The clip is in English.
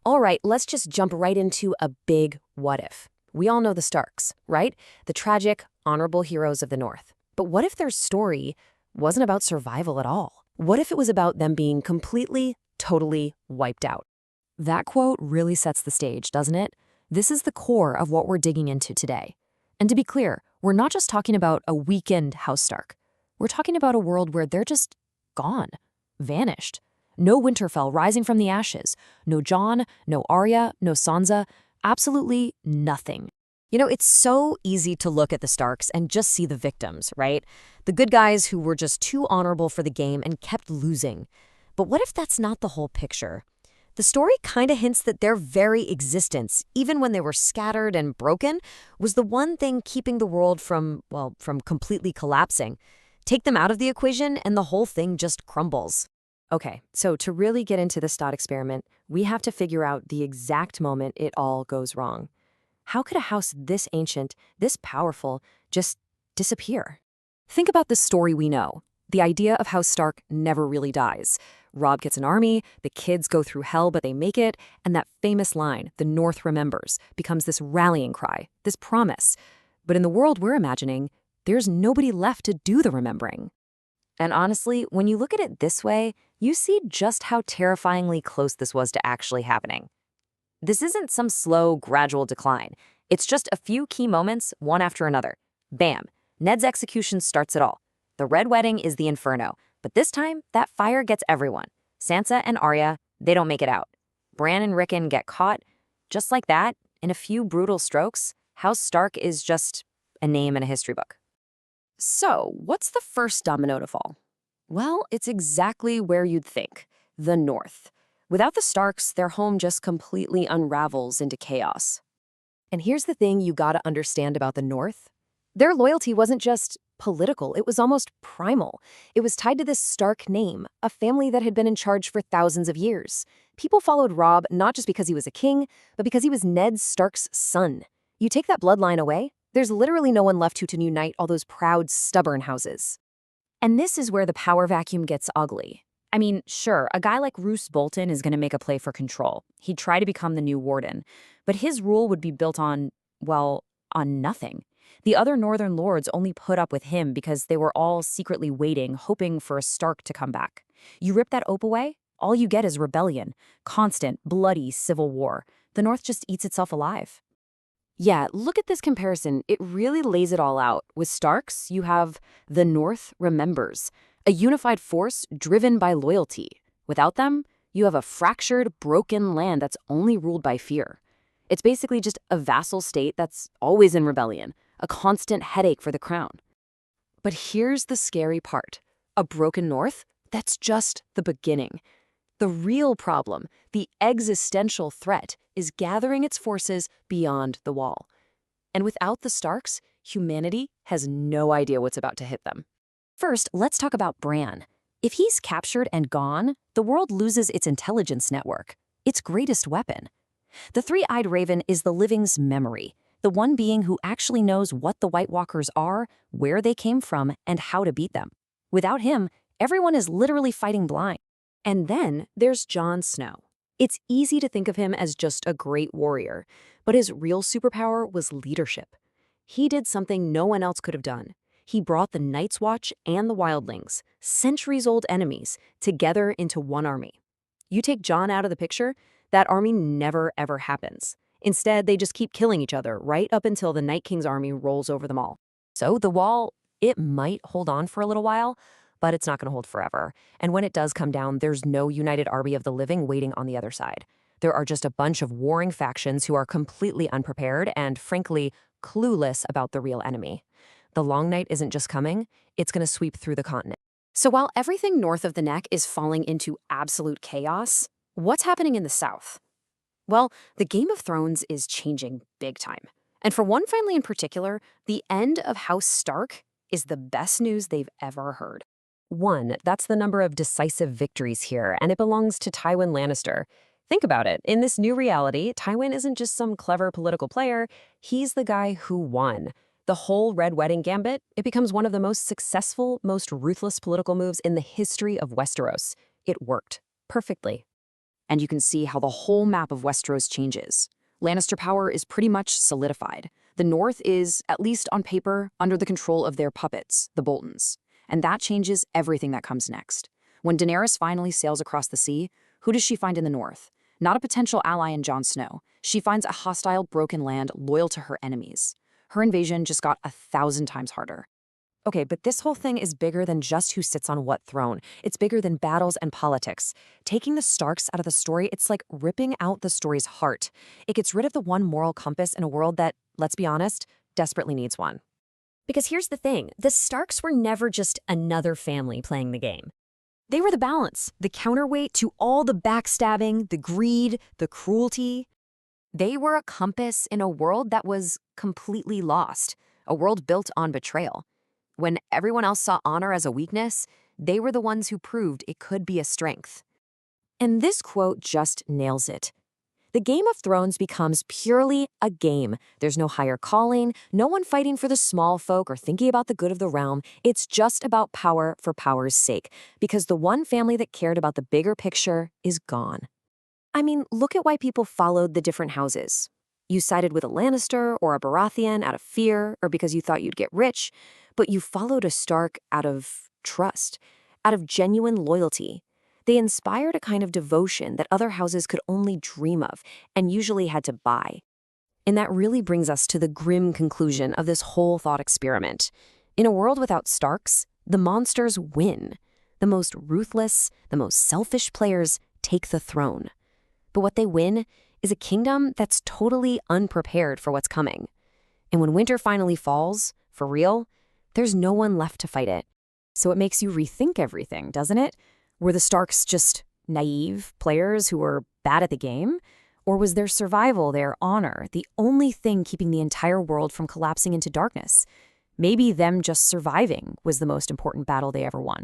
All right, let's just jump right into a big what if. We all know the Starks, right? The tragic, honorable heroes of the North. But what if their story wasn't about survival at all? What if it was about them being completely, totally wiped out? That quote really sets the stage, doesn't it? This is the core of what we're digging into today. And to be clear, we're not just talking about a weakened House Stark. We're talking about a world where they're just gone, vanished. No Winterfell rising from the ashes, no Jon, no Arya, no Sansa, absolutely nothing. It's so easy to look at the Starks and just see the victims, right? The good guys who were just too honorable for the game and kept losing. But what if that's not the whole picture? The story kind of hints that their very existence, even when they were scattered and broken, was the one thing keeping the world from completely collapsing. Take them out of the equation and the whole thing just crumbles. Okay, so to really get into this thought experiment, we have to figure out the exact moment it all goes wrong. How could a house this ancient, this powerful, just disappear? Think about the story we know. The idea of House Stark never really dies. Robb gets an army, the kids go through hell but they make it, and that famous line, "The North remembers," becomes this rallying cry, this promise. But in the world we're imagining, there's nobody left to do the remembering. And honestly, when you look at it this way, you see just how terrifyingly close this was to actually happening. This isn't some slow, gradual decline. It's just a few key moments, one after another. Bam! Ned's execution starts it all. The Red Wedding is the inferno, but this time, that fire gets everyone. Sansa and Arya, they don't make it out. Bran and Rickon get caught. Just like that, in a few brutal strokes, House Stark is just a name in a history book. So, what's the first domino to fall? Well, it's exactly where you'd think, the North. Without the Starks, their home just completely unravels into chaos. And here's the thing you gotta understand about the North. Their loyalty wasn't just political, it was almost primal. It was tied to this Stark name, a family that had been in charge for thousands of years. People followed Robb not just because he was a king, but because he was Ned Stark's son. You take that bloodline away, there's literally no one left who can unite all those proud, stubborn houses. And this is where the power vacuum gets ugly. I mean, sure, a guy like Roose Bolton is going to make a play for control. He'd try to become the new warden. But his rule would be built on, well, on nothing. The other Northern lords only put up with him because they were all secretly waiting, hoping for a Stark to come back. You rip that ope away, all you get is rebellion, constant, bloody civil war. The North just eats itself alive. Yeah, look at this comparison. It really lays it all out. With Starks, you have the North remembers, a unified force driven by loyalty. Without them, you have a fractured, broken land that's only ruled by fear. It's basically just a vassal state that's always in rebellion, a constant headache for the crown. But here's the scary part. A broken North? That's just the beginning. The real problem, the existential threat, is gathering its forces beyond the wall. And without the Starks, humanity has no idea what's about to hit them. First, let's talk about Bran. If he's captured and gone, the world loses its intelligence network, its greatest weapon. The three-eyed raven is the living's memory, the one being who actually knows what the White Walkers are, where they came from, and how to beat them. Without him, everyone is literally fighting blind. And then there's Jon Snow. It's easy to think of him as just a great warrior, but his real superpower was leadership. He did something no one else could have done. He brought the Night's Watch and the Wildlings, centuries-old enemies, together into one army. You take Jon out of the picture, that army never ever happens. Instead, they just keep killing each other right up until the Night King's army rolls over them all. So the wall, it might hold on for a little while, but it's not going to hold forever. And when it does come down, there's no united army of the living waiting on the other side. There are just a bunch of warring factions who are completely unprepared and, frankly, clueless about the real enemy. The Long Night isn't just coming, it's going to sweep through the continent. So while everything north of the neck is falling into absolute chaos, what's happening in the south? Well, the Game of Thrones is changing big time. And for one family in particular, the end of House Stark is the best news they've ever heard. One, that's the number of decisive victories here, and it belongs to Tywin Lannister. Think about it. In this new reality, Tywin isn't just some clever political player. He's the guy who won. The whole Red Wedding gambit, it becomes one of the most successful, most ruthless political moves in the history of Westeros. It worked perfectly. and you can see how the whole map of Westeros changes. Lannister power is pretty much solidified. The North is, at least on paper, under the control of their puppets, the Boltons. And that changes everything that comes next. When Daenerys finally sails across the sea, who does she find in the North? Not a potential ally in Jon Snow. She finds a hostile, broken land loyal to her enemies. Her invasion just got 1,000 times harder. Okay, but this whole thing is bigger than just who sits on what throne. It's bigger than battles and politics. Taking the Starks out of the story, it's like ripping out the story's heart. It gets rid of the one moral compass in a world that, let's be honest, desperately needs one. Because here's the thing, the Starks were never just another family playing the game. They were the balance, the counterweight to all the backstabbing, the greed, the cruelty. They were a compass in a world that was completely lost, a world built on betrayal. When everyone else saw honor as a weakness, they were the ones who proved it could be a strength. And this quote just nails it. The Game of Thrones becomes purely a game. There's no higher calling, no one fighting for the small folk or thinking about the good of the realm. It's just about power for power's sake, because the one family that cared about the bigger picture is gone. I mean, look at why people followed the different houses. You sided with a Lannister or a Baratheon out of fear or because you thought you'd get rich, but you followed a Stark out of trust, out of genuine loyalty. They inspired a kind of devotion that other houses could only dream of and usually had to buy. And that really brings us to the grim conclusion of this whole thought experiment. In a world without Starks, the monsters win. The most ruthless, the most selfish players take the throne. But what they win is a kingdom that's totally unprepared for what's coming. And when winter finally falls, for real, there's no one left to fight it. So it makes you rethink everything, doesn't it? Were the Starks just naive players who were bad at the game? Or was their survival, their honor, the only thing keeping the entire world from collapsing into darkness? Maybe them just surviving was the most important battle they ever won.